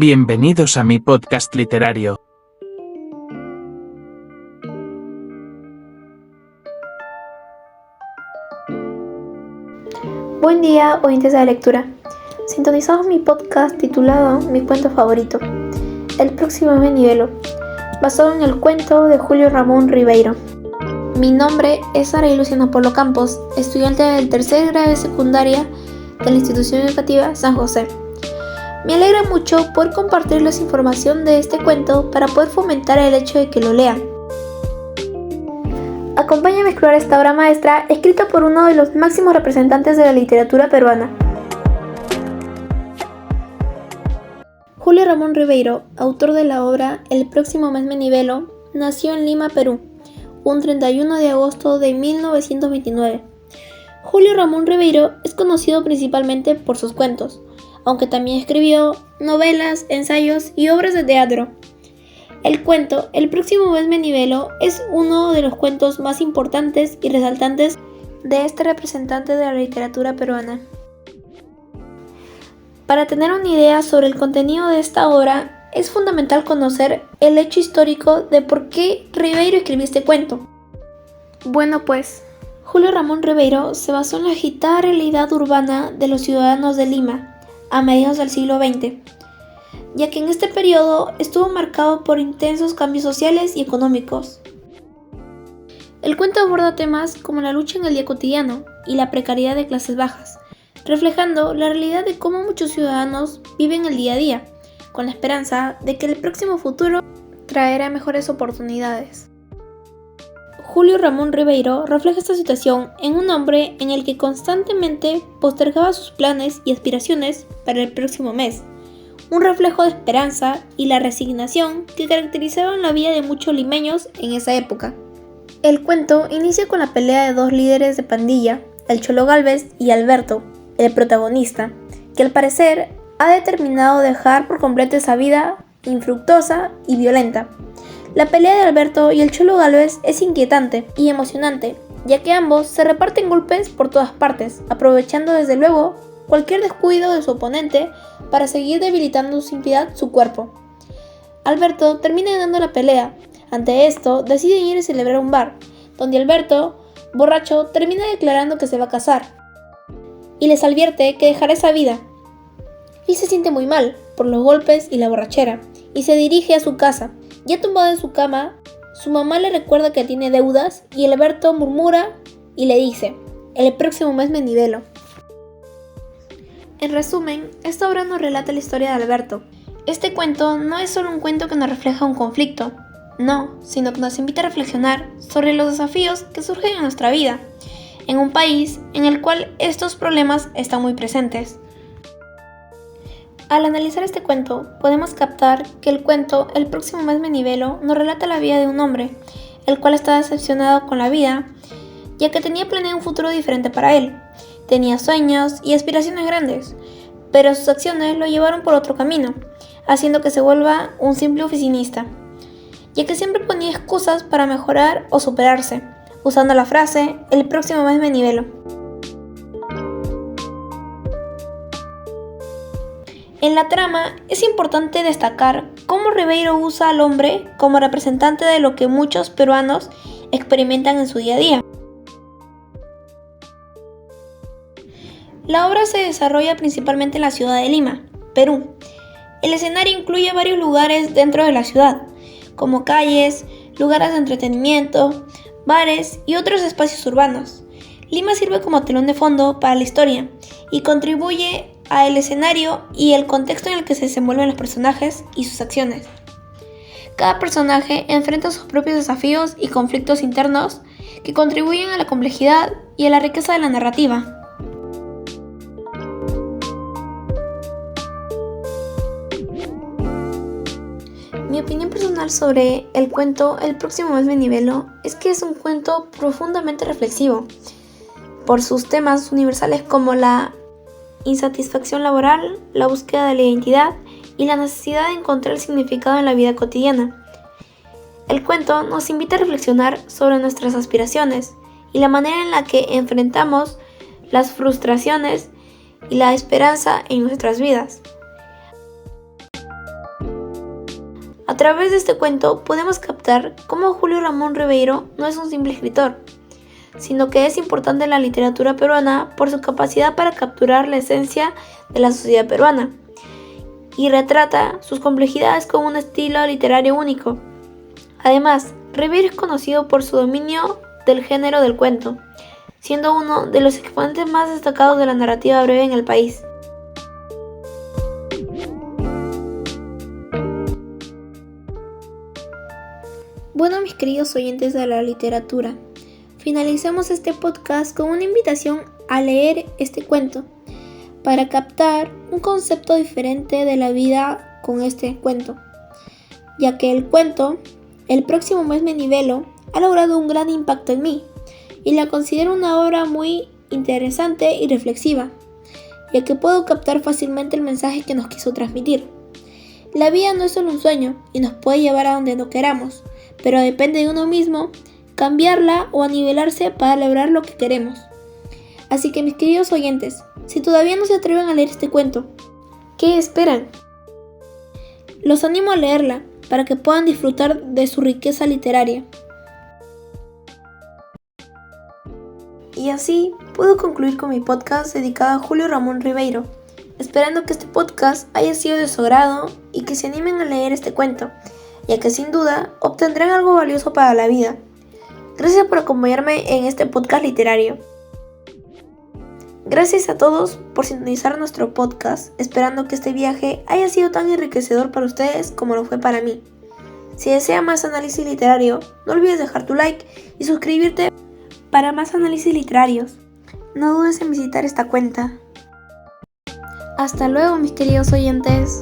Bienvenidos a mi podcast literario. Buen día, oyentes de la lectura. Sintonizamos mi podcast titulado Mi cuento favorito, El próximo mes nivelo, basado en el cuento de Julio Ramón Ribeiro. Mi nombre es Sara Luciana Polo Campos, estudiante del tercer grado de secundaria de la institución educativa San José. Me alegra mucho poder compartirles información de este cuento para poder fomentar el hecho de que lo lean. Acompáñame a explorar esta obra maestra escrita por uno de los máximos representantes de la literatura peruana. Julio Ramón Ribeiro, autor de la obra El próximo mes me nivelo, nació en Lima, Perú, un 31 de agosto de 1929. Julio Ramón Ribeiro es conocido principalmente por sus cuentos, aunque también escribió novelas, ensayos y obras de teatro. El cuento El próximo mes me nivelo es uno de los cuentos más importantes y resaltantes de este representante de la literatura peruana. Para tener una idea sobre el contenido de esta obra, es fundamental conocer el hecho histórico de por qué Ribeiro escribió este cuento. Bueno pues, Julio Ramón Ribeiro se basó en la agitada realidad urbana de los ciudadanos de Lima a mediados del siglo XX, ya que en este periodo estuvo marcado por intensos cambios sociales y económicos. El cuento aborda temas como la lucha en el día cotidiano y la precariedad de clases bajas, reflejando la realidad de cómo muchos ciudadanos viven el día a día, con la esperanza de que el próximo futuro traerá mejores oportunidades. Julio Ramón Ribeiro refleja esta situación en un hombre en el que constantemente postergaba sus planes y aspiraciones para el próximo mes, un reflejo de esperanza y la resignación que caracterizaban la vida de muchos limeños en esa época. El cuento inicia con la pelea de dos líderes de pandilla, el Cholo Gálvez y Alberto, el protagonista, que al parecer ha determinado dejar por completo esa vida infructuosa y violenta. La pelea de Alberto y el Cholo Gálvez es inquietante y emocionante, ya que ambos se reparten golpes por todas partes, aprovechando desde luego cualquier descuido de su oponente para seguir debilitando sin piedad su cuerpo. Alberto termina ganando la pelea. Ante esto, deciden ir a celebrar a un bar, donde Alberto, borracho, termina declarando que se va a casar y les advierte que dejará esa vida. Él se siente muy mal por los golpes y la borrachera y se dirige a su casa. Ya tumbado en su cama, su mamá le recuerda que tiene deudas y Alberto murmura y le dice: el próximo mes me nivelo. En resumen, esta obra nos relata la historia de Alberto. Este cuento no es solo un cuento que nos refleja un conflicto, no, sino que nos invita a reflexionar sobre los desafíos que surgen en nuestra vida, en un país en el cual estos problemas están muy presentes. Al analizar este cuento, podemos captar que el cuento El próximo mes me nivelo nos relata la vida de un hombre, el cual está decepcionado con la vida, ya que tenía planeado un futuro diferente para él. Tenía sueños y aspiraciones grandes, pero sus acciones lo llevaron por otro camino, haciendo que se vuelva un simple oficinista, ya que siempre ponía excusas para mejorar o superarse, usando la frase el próximo mes me nivelo. En la trama es importante destacar cómo Ribeiro usa al hombre como representante de lo que muchos peruanos experimentan en su día a día. La obra se desarrolla principalmente en la ciudad de Lima, Perú. El escenario incluye varios lugares dentro de la ciudad, como calles, lugares de entretenimiento, bares y otros espacios urbanos. Lima sirve como telón de fondo para la historia y contribuye al escenario y el contexto en el que se desenvuelven los personajes y sus acciones. Cada personaje enfrenta sus propios desafíos y conflictos internos que contribuyen a la complejidad y a la riqueza de la narrativa. Mi opinión personal sobre el cuento El próximo mes me nivelo es que es un cuento profundamente reflexivo por sus temas universales como la insatisfacción laboral, la búsqueda de la identidad y la necesidad de encontrar el significado en la vida cotidiana. El cuento nos invita a reflexionar sobre nuestras aspiraciones y la manera en la que enfrentamos las frustraciones y la esperanza en nuestras vidas. A través de este cuento podemos captar cómo Julio Ramón Ribeiro no es un simple escritor, sino que es importante en la literatura peruana por su capacidad para capturar la esencia de la sociedad peruana y retrata sus complejidades con un estilo literario único. Además, Ribeiro es conocido por su dominio del género del cuento, siendo uno de los exponentes más destacados de la narrativa breve en el país. Bueno, mis queridos oyentes de la literatura, finalicemos este podcast con una invitación a leer este cuento para captar un concepto diferente de la vida con este cuento, ya que el cuento El próximo mes me nivelo ha logrado un gran impacto en mí y la considero una obra muy interesante y reflexiva, ya que puedo captar fácilmente el mensaje que nos quiso transmitir. La vida no es solo un sueño y nos puede llevar a donde no queramos, pero depende de uno mismo cambiarla o anivelarse para lograr lo que queremos. Así que mis queridos oyentes, si todavía no se atreven a leer este cuento, ¿qué esperan? Los animo a leerla para que puedan disfrutar de su riqueza literaria. Y así puedo concluir con mi podcast dedicado a Julio Ramón Ribeiro, esperando que este podcast haya sido de su agrado y que se animen a leer este cuento, ya que sin duda obtendrán algo valioso para la vida. Gracias por acompañarme en este podcast literario. Gracias a todos por sintonizar nuestro podcast, esperando que este viaje haya sido tan enriquecedor para ustedes como lo fue para mí. Si desea más análisis literario, no olvides dejar tu like y suscribirte para más análisis literarios. No dudes en visitar esta cuenta. Hasta luego, mis queridos oyentes.